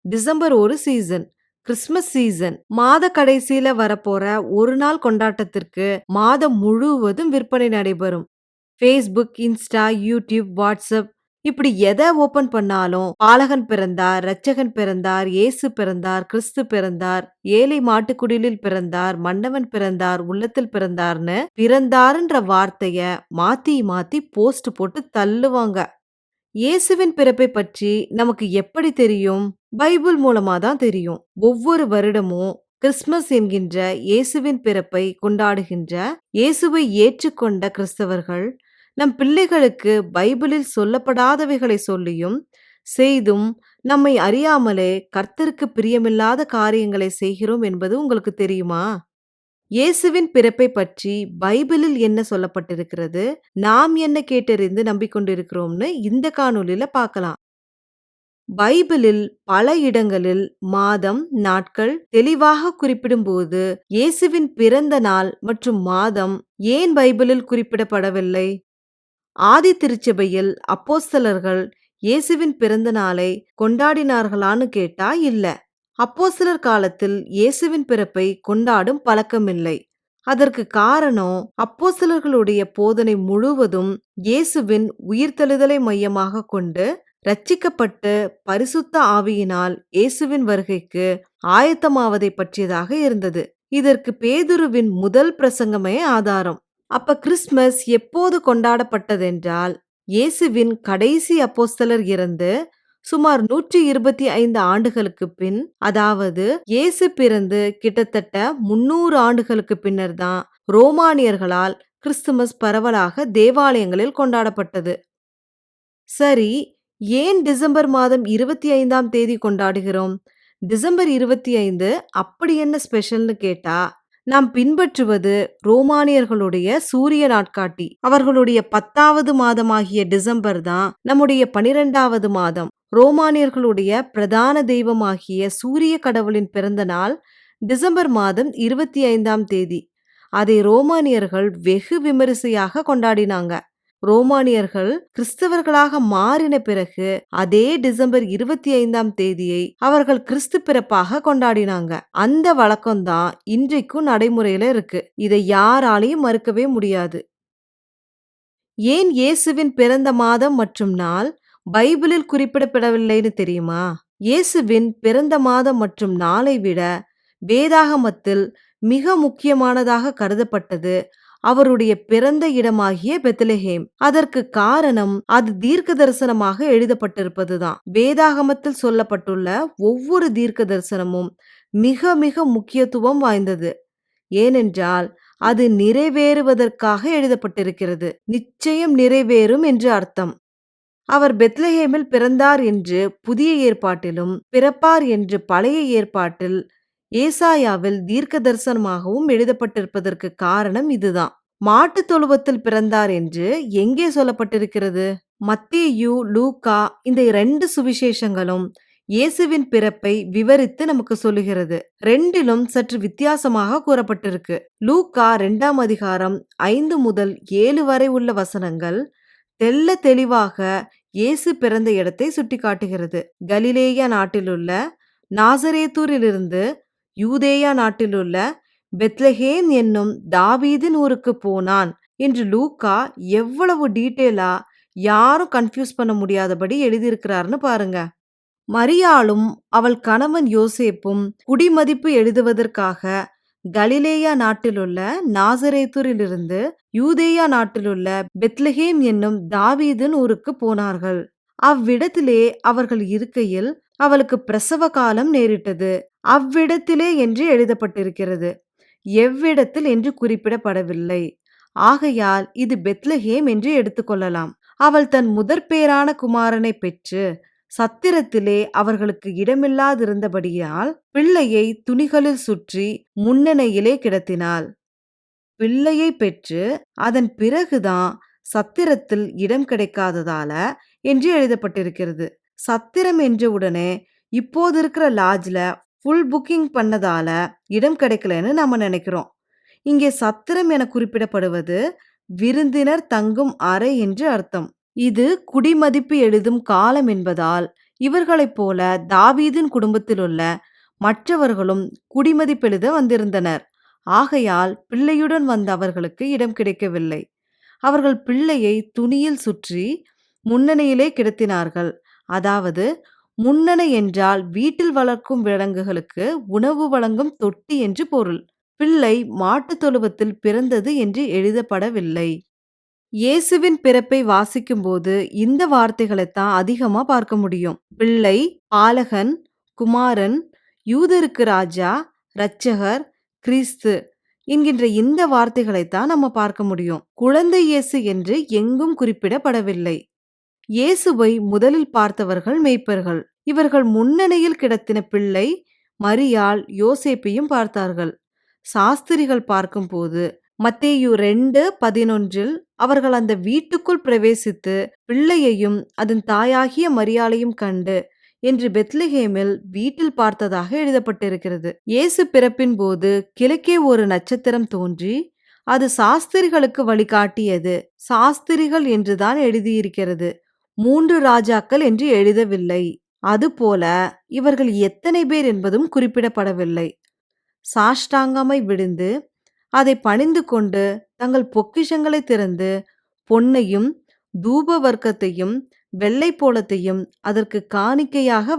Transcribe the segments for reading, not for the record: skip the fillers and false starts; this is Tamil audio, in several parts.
டிசம்பர் ஒரு சீசன், கிறிஸ்மஸ் சீசன், மாத கடைசியில வரப்போற ஒரு நாள் கொண்டாட்டத்திற்கு மாதம் முழுவதும் விற்பனை நடைபெறும். Facebook, இன்ஸ்டா, யூடியூப், வாட்ஸ்அப் இப்படி எத ஓபன் பண்ணாலும் பாலகன் பிறந்தார், இரட்சகன் பிறந்தார், இயேசு பிறந்தார், கிறிஸ்து பிறந்தார், ஏழை மாட்டுக்குடிலில் பிறந்தார், மன்னவன் பிறந்தார், உள்ளத்தில் பிறந்தார்னு பிறந்தாருன்ற வார்த்தைய மாத்தி மாத்தி போஸ்ட் போட்டு தள்ளுவாங்க. இயேசுவின் பிறப்பை பற்றி நமக்கு எப்படி தெரியும்? பைபிள் மூலமா தான் தெரியும். ஒவ்வொரு வருடமும் கிறிஸ்மஸ் என்கின்ற இயேசுவின் பிறப்பை கொண்டாடுகின்ற இயேசுவை ஏற்றுக்கொண்ட கிறிஸ்தவர்கள் நம் பிள்ளைகளுக்கு பைபிளில் சொல்லப்படாதவைகளை சொல்லியும் செய்தும் நம்மை அறியாமலே கர்த்தருக்கு பிரியமில்லாத காரியங்களை செய்கிறோம் என்பது உங்களுக்கு தெரியுமா? இயேசுவின் பிறப்பை பற்றி பைபிளில் என்ன சொல்லப்பட்டிருக்கிறது? நாம் என்ன கேட்டறிந்து நம்பிக்கொண்டிருக்கிறோம்னு இந்த காணொளியில பார்க்கலாம். பைபிளில் பல இடங்களில் மாதம், நாட்கள் தெளிவாக குறிப்பிடும்போது இயேசுவின் பிறந்த நாள் மற்றும் மாதம் ஏன் பைபிளில் குறிப்பிடப்படவில்லை? ஆதி திருச்சபையில் அப்போஸ்தலர்கள் இயேசுவின் பிறந்த நாளை கொண்டாடினார்களான்னு கேட்டா இல்ல. அப்போஸ்தலர் காலத்தில் இயேசுவின் பிறப்பை கொண்டாடும் பழக்கமில்லை. அதற்கு காரணம் அப்போஸ்தலர்களுடைய போதனை முழுவதும் இயேசுவின் உயிர்த்தெழுதலை மையமாக கொண்டு ரட்சிக்கப்பட்டு பரிசுத்த ஆவியினால் இயேசுவின் வருகைக்கு ஆயத்தமாவதை பற்றியதாக இருந்தது. இதற்கு பேதுருவின் முதல் பிரசங்கமே ஆதாரம். அப்ப கிறிஸ்மஸ் எப்போது கொண்டாடப்பட்டதென்றால் இயேசுவின் கடைசி அப்போஸ்தலர் இறந்து சுமார் 125 ஆண்டுகளுக்கு பின், அதாவது இயேசு பிறந்து கிட்டத்தட்ட 300 ஆண்டுகளுக்கு பின்னர் தான் ரோமானியர்களால் கிறிஸ்துமஸ் பரவலாக தேவாலயங்களில் கொண்டாடப்பட்டது. சரி, ஏன் டிசம்பர் மாதம் 25ஆம் தேதி கொண்டாடுகிறோம்? டிசம்பர் 25 அப்படி என்ன ஸ்பெஷல்னு கேட்டா, நாம் பின்பற்றுவது ரோமானியர்களுடைய சூரிய நாட்காட்டி. அவர்களுடைய 10வது மாதமாகிய டிசம்பர் தான் நம்முடைய 12வது மாதம். ரோமானியர்களுடைய பிரதான தெய்வமாகிய சூரிய கடவுளின் பிறந்த நாள் டிசம்பர் மாதம் 25ஆம் தேதி. அதை ரோமானியர்கள் வெகு விமரிசையாக கொண்டாடினாங்க. ரோமானியர்கள் கிறிஸ்தவர்களாக மாறின பிறகு அதே டிசம்பர் 25ஆம் தேதியை அவர்கள் கிறிஸ்து பிறப்பாக கொண்டாடினாங்க. அந்த வழக்கம்தான் இன்றைக்கும் நடைமுறையில இருக்கு. இதை யாராலையும் மறுக்கவே முடியாது. ஏன் இயேசுவின் பிறந்த மாதம் மற்றும் நாள் பைபிளில் குறிப்பிடப்படவில்லைன்னு தெரியுமா? இயேசுவின் பிறந்த மாதம் மற்றும் நாளை விட வேதாகமத்தில் மிக முக்கியமானதாக கருதப்பட்டது அவருடைய பிறந்த இடமாகிய பெத்லெஹேம். அதற்கு காரணம் அது தீர்க்க தரிசனமாக எழுதப்பட்டிருப்பதுதான். வேதாகமத்தில் சொல்லப்பட்டுள்ள ஒவ்வொரு தீர்க்க தரிசனமும் மிக மிக முக்கியத்துவம் வாய்ந்தது. ஏனென்றால் அது நிறைவேறுவதற்காக எழுதப்பட்டிருக்கிறது. நிச்சயம் நிறைவேறும் என்று அர்த்தம். அவர் பெத்லெஹேமில் பிறந்தார் என்று புதிய ஏற்பாட்டிலும் பிறப்பார் என்று பழைய ஏற்பாட்டில் ஏசாயாவில் தீர்க்க தரிசனமாகவும் எழுதப்பட்டிருப்பதற்கு காரணம் இதுதான். மாட்டுத் தொழுவத்தில் பிறந்தார் என்று எங்கே சொல்லப்பட்டிருக்கிறது? மத்தேயு, லூக்கா இந்த 2 சுவிசேஷங்களும் இயேசுவின் பிறப்பை விவரித்து நமக்கு சொல்லுகிறது. 2லும் சற்று வித்தியாசமாக கூறப்பட்டிருக்கு. லூக்கா 2ஆம் அதிகாரம் 5 முதல் 7 வரை உள்ள வசனங்கள் தெள்ள தெளிவாக இயேசு பிறந்த இடத்தை சுட்டிக்காட்டுகிறது. கலிலேயா நாட்டிலுள்ள நாசரேத்தூரிலிருந்து யூதேயா நாட்டிலுள்ள பெத்லெஹேம் என்னும் தாவீதின் ஊருக்கு போனான் என்று லூக்கா எவ்வளவு டீட்டெயிலா யாரும் கன்ஃபியூஸ் பண்ண முடியாதபடி எழுதியிருக்கிறார்னு பாருங்க. மரியாளும் அவள் கணவன் யோசேப்பும் குடிமதிப்பு எழுதுவதற்காக கலிலேயா நாட்டிலுள்ள நாசரேத்தூரிலிருந்து யூதேயா நாட்டிலுள்ள பெத்லெஹேம் என்னும் தாவீதின் ஊருக்கு போனார்கள். அவ்விடத்திலே அவர்கள் இருக்கையில் அவளுக்கு பிரசவ காலம் நேரிட்டது. அவ்விடத்திலே என்று எழுதப்பட்டிருக்கிறது. எவ்விடத்தில் என்று குறிப்பிடப்படவில்லை. ஆகையால் இது பெத்லெஹேம் என்று எடுத்துக்கொள்ளலாம். அவள் தன் முதற்பேறான குமாரனை பெற்று சத்திரத்திலே அவர்களுக்கு இடமில்லாதிருந்தபடியால் பிள்ளையை துணிகளில் சுற்றி முன்னணையிலே கிடத்தினாள். பிள்ளையை பெற்று அதன் பிறகுதான் சத்திரத்தில் இடம் கிடைக்காததால என்று எழுதப்பட்டிருக்கிறது. சத்திரம் என்ற உடனே இப்போது இருக்கிற லாட்ஜ்ல ஃபுல் புக்கிங் பண்ணதால இடம் கிடைக்கலன்னு நாம நினைக்கிறோம். இங்கே சத்திரம் என குறிப்பிடப்படுவது விருந்தினர் தங்கும் அறை என்று அர்த்தம். இது குடிமதிப்பு எழுதும் காலம் என்பதால் இவர்களைப் போல தாவீதின் குடும்பத்திலுள்ள மற்றவர்களும் குடிமதிப்பெழுத வந்திருந்தனர். ஆகையால் பிள்ளையுடன் வந்த அவர்களுக்கு இடம் கிடைக்கவில்லை. அவர்கள் பிள்ளையை துணியில் சுற்றி முன்னணியிலே கிடத்தினார்கள். அதாவது முன்னணை என்றால் வீட்டில் வளர்க்கும் விலங்குகளுக்கு உணவு வழங்கும் தொட்டி என்று பொருள். பிள்ளை மாட்டுத் தொழுவத்தில் பிறந்தது என்று எழுதப்படவில்லை. இயேசுவின் பிறப்பை வாசிக்கும்போது இந்த வார்த்தைகளைத்தான் அதிகமா பார்க்க முடியும். பிள்ளை, பாலகன், குமாரன், யூதருக்கு ராஜா, இரட்சகர், கிறிஸ்து என்கின்ற இந்த வார்த்தைகளைத்தான் நம்ம பார்க்க முடியும். குழந்தை இயேசு என்று எங்கும் குறிப்பிடப்படவில்லை. இயேசுவை முதலில் பார்த்தவர்கள் மேய்ப்பர்கள். இவர்கள் முன்னணியில் கிடத்தின பிள்ளை மரியாள் யோசேப்பையும் பார்த்தார்கள். சாஸ்திரிகள் பார்க்கும்போது மத்தேயு 2:11 அவர்கள் அந்த வீட்டுக்குள் பிரவேசித்து பிள்ளையையும் அதன் தாயாகிய மரியாளையும் கண்டு என்று பெத்லகேமில் வீட்டில் பார்த்ததாக எழுதப்பட்டிருக்கிறது. இயேசு பிறப்பின் போது கிழக்கே ஒரு நட்சத்திரம் தோன்றி அது சாஸ்திரிகளுக்கு வழிகாட்டியது. சாஸ்திரிகள் என்றுதான் எழுதியிருக்கிறது, 3 ராஜாக்கள் என்று எழுதவில்லை. அதுபோல இவர்கள் எத்தனை பேர் என்பதும் குறிப்பிடப்படவில்லை. சாஷ்டாங்கமாய் விழுந்து அதை பணிந்து கொண்டு தங்கள் பொக்கிஷங்களை திறந்து பொன்னையும் தூப வர்க்கத்தையும் வெள்ளை போலத்தையும் அதற்கு காணிக்கையாக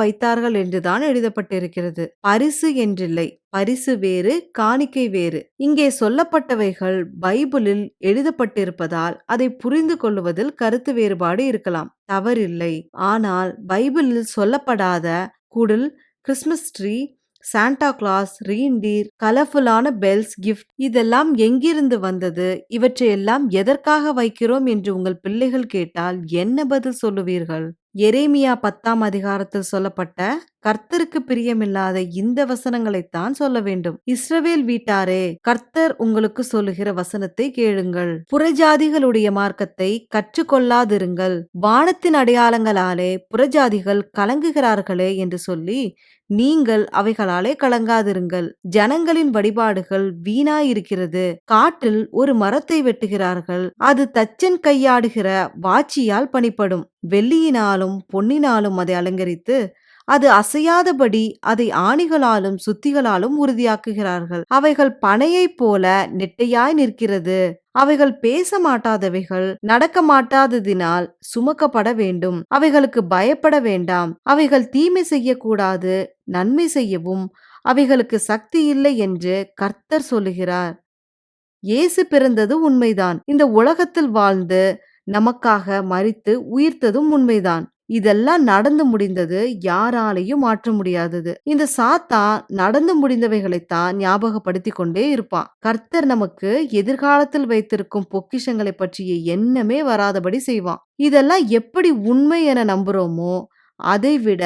வைத்தார்கள் என்றுதான் எழுதப்பட்டிருக்கிறது. பரிசு என்றில்லை, பரிசு வேறு, காணிக்கை வேறு. இங்கே சொல்லப்பட்டவைகள் பைபிளில் எழுதப்பட்டிருப்பதால் அதை புரிந்து கொள்வதில் கருத்து வேறுபாடு இருக்கலாம், தவறில்லை. ஆனால் பைபிளில் சொல்லப்படாத குடில், கிறிஸ்மஸ் ட்ரீ, சாண்டா கிளாஸ், ரீண்டீர், கலர்ஃபுல்லான பெல்ஸ், கிஃப்ட் இதெல்லாம் எங்கிருந்து வந்தது, இவற்றையெல்லாம் எதற்காக வைக்கிறோம் என்று உங்கள் பிள்ளைகள் கேட்டால் என்ன பதில் சொல்லுவீர்கள்? எரேமியா 10ஆம் அதிகாரத்தில் சொல்லப்பட்ட கர்த்தருக்கு பிரியமில்லாத இந்த வசனங்களைத்தான் சொல்ல வேண்டும். இஸ்ரவேல் வீட்டாரே, கர்த்தர் உங்களுக்கு சொல்லுகிற வசனத்தை கேளுங்கள். புறஜாதிகளுடைய மார்க்கத்தை கற்றுக்கொள்ளாதிருங்கள். வானத்தின் அடையாளங்களாலே புறஜாதிகள் கலங்குகிறார்களே என்று சொல்லி நீங்கள் அவைகளாலே கலங்காதிருங்கள். ஜனங்களின் வழிபாடுகள் வீணாயிருக்கிறது. காட்டில் ஒரு மரத்தை வெட்டுகிறார்கள், அது தச்சன் கையாடுகிற வாச்சியால் பணிப்படும். வெள்ளியினாலும் பொன்னினாலும் அதை அலங்கரித்து அது அசையாதபடி அதை ஆணிகளாலும் சுத்திகளாலும் உறுதியாக்குகிறார்கள். அவைகள் பனையைப் போல நெட்டையாய் நிற்கிறது. அவைகள் பேச மாட்டாதவைகள், நடக்க மாட்டாததினால் சுமக்கப்பட வேண்டும். அவைகளுக்கு பயப்பட வேண்டாம். அவைகள் தீமை செய்யக்கூடாது, நன்மை செய்யவும் அவைகளுக்கு சக்தி இல்லை என்று கர்த்தர் சொல்லுகிறார். இயேசு பிறந்தது உண்மைதான். இந்த உலகத்தில் வாழ்ந்து நமக்காக மரித்து உயிர்த்ததும் உண்மைதான். இதெல்லாம் நடந்து முடிந்தது, யாராலையும் மாற்ற முடியாதது. இந்த சாத்தான் நடந்து முடிந்தவைகளைத்தான் ஞாபகப்படுத்தி கொண்டே இருப்பான். கர்த்தர் நமக்கு எதிர்காலத்தில் வைத்திருக்கும் பொக்கிஷங்களை பற்றிய எண்ணமே வராதபடி செய்வான். இதெல்லாம் எப்படி உண்மை என நம்புறோமோ அதை விட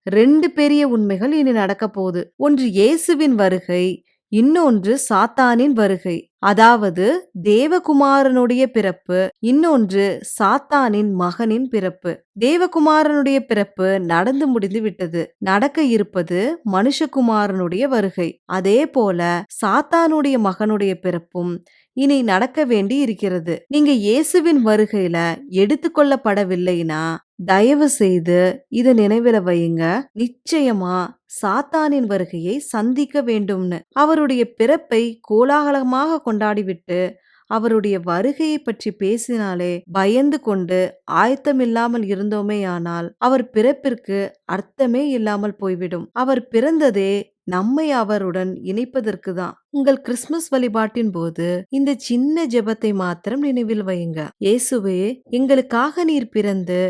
2 பெரிய உண்மைகள் இனி நடக்க போகுது. ஒன்று இயேசுவின் வருகை, இன்னொன்று சாத்தானின் வருகை. அதாவது தேவகுமாரனுடைய பிறப்பு, இன்னொன்று சாத்தானின் மகனின் பிறப்பு. தேவகுமாரனுடைய பிறப்பு நடந்து முடிந்து விட்டது. நடக்க இருப்பது மனுஷகுமாரனுடைய வருகை. அதே போல சாத்தானுடைய மகனுடைய பிறப்பும் இனி நடக்க வேண்டி இருக்கிறது. நீங்க இயேசுவின் வருகையில எடுத்துக்கொள்ளப்படவில்லைனா தயவு செய்து இத நினைவில வையுங்க. நிச்சயமா சாத்தானின் வருகையை சந்திக்க வேண்டும்னு. அவருடைய பிறப்பை கோலாகலமாக கொண்டாடிவிட்டு அவருடைய வருகையை பற்றி பேசினாலே பயந்து கொண்டு ஆயத்தமில்லாமல் இருந்தோமேயானால் அவர் பிறப்பிற்கு அர்த்தமே இல்லாமல் போய்விடும். அவர் பிறந்ததே நம்மை அவருடன் இணைப்பதற்கு தான். உங்கள் கிறிஸ்துமஸ் வழிபாட்டின் போது இந்த சின்ன ஜெபத்தை மாத்திரம் நினைவில் வையுங்க. இயேசுவே, எங்களுக்காக நீர் பிறந்து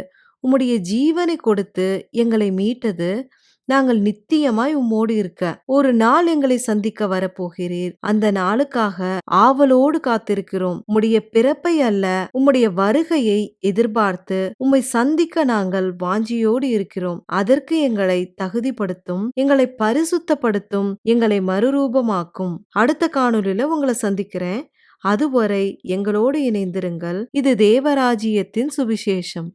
உம்முடைய ஜீவனை கொடுத்து எங்களை மீட்டது நாங்கள் நித்தியமாய் உம்மோடு இருக்க. ஒரு நாள் எங்களை சந்திக்க வரப்போகிறீர். அந்த நாளுக்காக ஆவலோடு காத்திருக்கிறோம். உம்முடைய பிறப்பை அல்ல, உம்முடைய வருகையை எதிர்பார்த்து உம்மை சந்திக்க நாங்கள் வாஞ்சியோடு இருக்கிறோம். அதற்கு எங்களை தகுதிப்படுத்தும், எங்களை பரிசுத்தப்படுத்தும், எங்களை மறுரூபமாக்கும். அடுத்த காணொளியில உங்களை சந்திக்கிறேன். அதுவரை எங்களோடு இணைந்திருங்கள். இது தேவராஜ்யத்தின் சுவிசேஷம்.